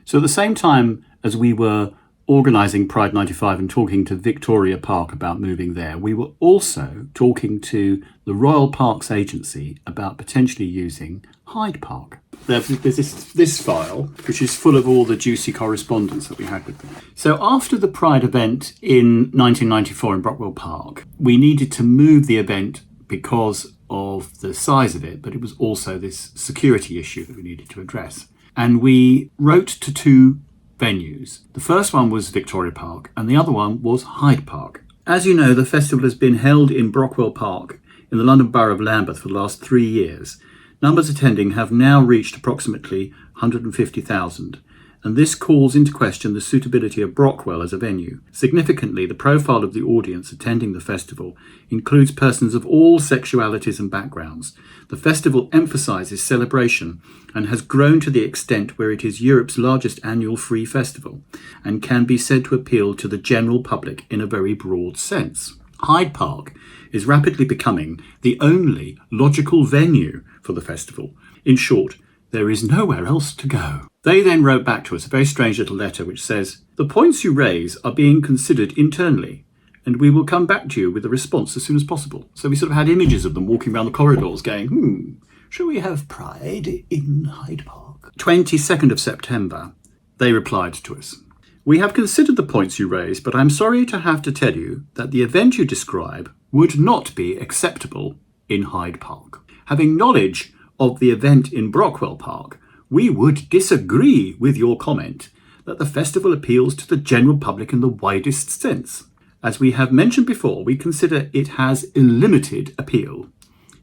So at the same time as we were organising Pride 95 and talking to Victoria Park about moving there, we were also talking to the Royal Parks Agency about potentially using Hyde Park. There's this file, which is full of all the juicy correspondence that we had with them. So after the Pride event in 1994 in Brockwell Park, we needed to move the event because of the size of it, but it was also this security issue that we needed to address. And we wrote to two venues. The first one was Victoria Park and the other one was Hyde Park. As you know, the festival has been held in Brockwell Park in the London Borough of Lambeth for the last 3 years. Numbers attending have now reached approximately 150,000, and this calls into question the suitability of Brockwell as a venue. Significantly, the profile of the audience attending the festival includes persons of all sexualities and backgrounds. The festival emphasises celebration and has grown to the extent where it is Europe's largest annual free festival and can be said to appeal to the general public in a very broad sense. Hyde Park is rapidly becoming the only logical venue for the festival. In short, there is nowhere else to go. They then wrote back to us a very strange little letter which says, "The points you raise are being considered internally, and we will come back to you with a response as soon as possible." So we sort of had images of them walking around the corridors going, shall we have Pride in Hyde Park? 22nd of September, they replied to us. "We have considered the points you raise, but I'm sorry to have to tell you that the event you describe would not be acceptable in Hyde Park. Having knowledge of the event in Brockwell Park, we would disagree with your comment that the festival appeals to the general public in the widest sense. As we have mentioned before, we consider it has a limited appeal.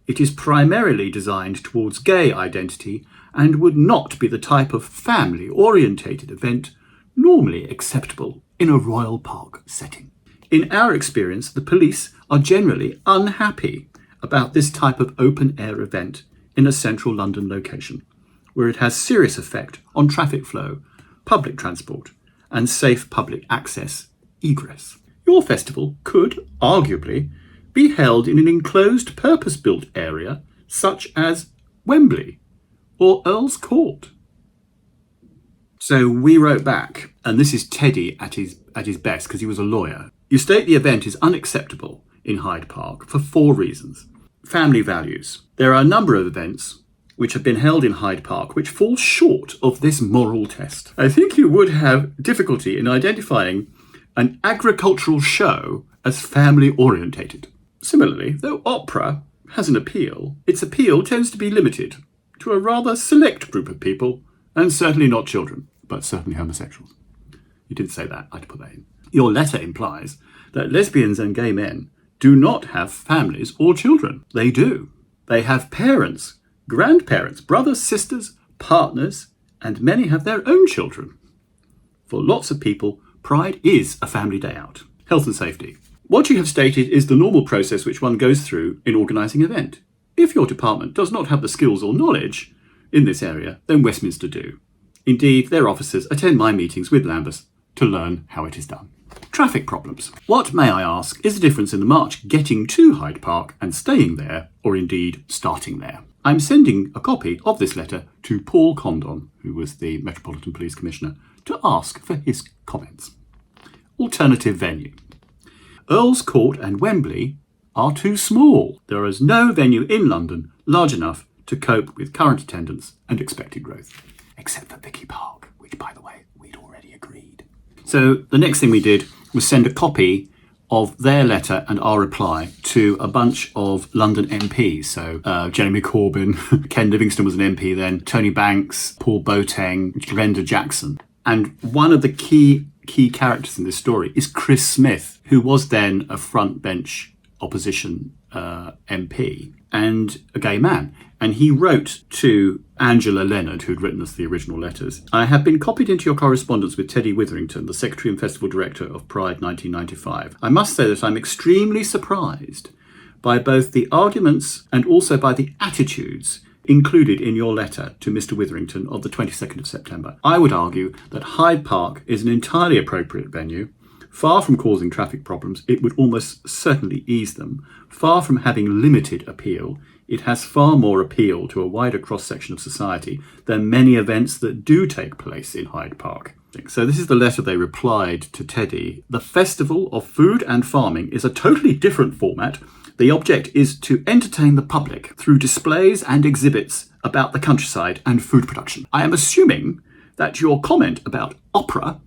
It is primarily designed towards gay identity and would not be the type of family-orientated event normally acceptable in a royal park setting. In our experience, the police are generally unhappy about this type of open-air event in a central London location, where it has serious effect on traffic flow, public transport, and safe public access egress. Your festival could, arguably, be held in an enclosed purpose-built area such as Wembley or Earl's Court." So we wrote back, and this is Teddy at his best because he was a lawyer. "You state the event is unacceptable in Hyde Park for 4 reasons. Family values. There are a number of events which have been held in Hyde Park which fall short of this moral test. I think you would have difficulty in identifying an agricultural show as family-orientated. Similarly, though opera has an appeal, its appeal tends to be limited to a rather select group of people, and certainly not children, but certainly homosexuals." You didn't say that, I had to put that in. "Your letter implies that lesbians and gay men do not have families or children. They do. They have parents, grandparents, brothers, sisters, partners, and many have their own children. For lots of people, Pride is a family day out." Health and safety. "What you have stated is the normal process which one goes through in organising an event. If your department does not have the skills or knowledge in this area, then Westminster do. Indeed, their officers attend my meetings with Lambeth to learn how it is done." Traffic problems. "What, may I ask, is the difference in the march getting to Hyde Park and staying there, or indeed starting there?" I'm sending a copy of this letter to Paul Condon, who was the Metropolitan Police Commissioner, to ask for his comments. Alternative venue. "Earl's Court and Wembley are too small. There is no venue in London large enough to cope with current attendance and expected growth, except for Vicky Park, which, by the way, we'd already agreed." So the next thing we did was send a copy of their letter and our reply to a bunch of London MPs. So Jeremy Corbyn, Ken Livingstone was an MP then, Tony Banks, Paul Boateng, Brenda Jackson. And one of the key characters in this story is Chris Smith, who was then a front bench opposition MP and a gay man. And he wrote to Angela Leonard, who'd written us the original letters, "I have been copied into your correspondence with Teddy Witherington, the Secretary and Festival Director of Pride 1995. I must say that I'm extremely surprised by both the arguments and also by the attitudes included in your letter to Mr. Witherington of the 22nd of September. I would argue that Hyde Park is an entirely appropriate venue. Far from causing traffic problems, it would almost certainly ease them. Far from having limited appeal, it has far more appeal to a wider cross-section of society than many events that do take place in Hyde Park. So this is the letter they replied to Teddy. The Festival of Food and Farming is a totally different format. The object is to entertain the public through displays and exhibits about the countryside and food production. I am assuming that your comment about opera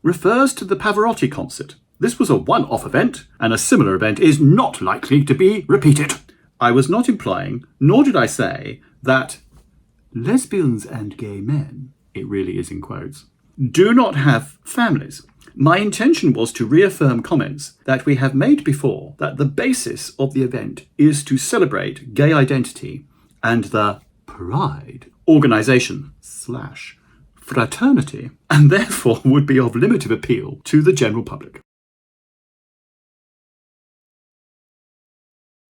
refers to the Pavarotti concert. This was a one-off event, and a similar event is not likely to be repeated. I was not implying, nor did I say, that lesbians and gay men, it really is in quotes, do not have families. My intention was to reaffirm comments that we have made before, that the basis of the event is to celebrate gay identity and the Pride organisation / fraternity, and therefore would be of limited appeal to the general public.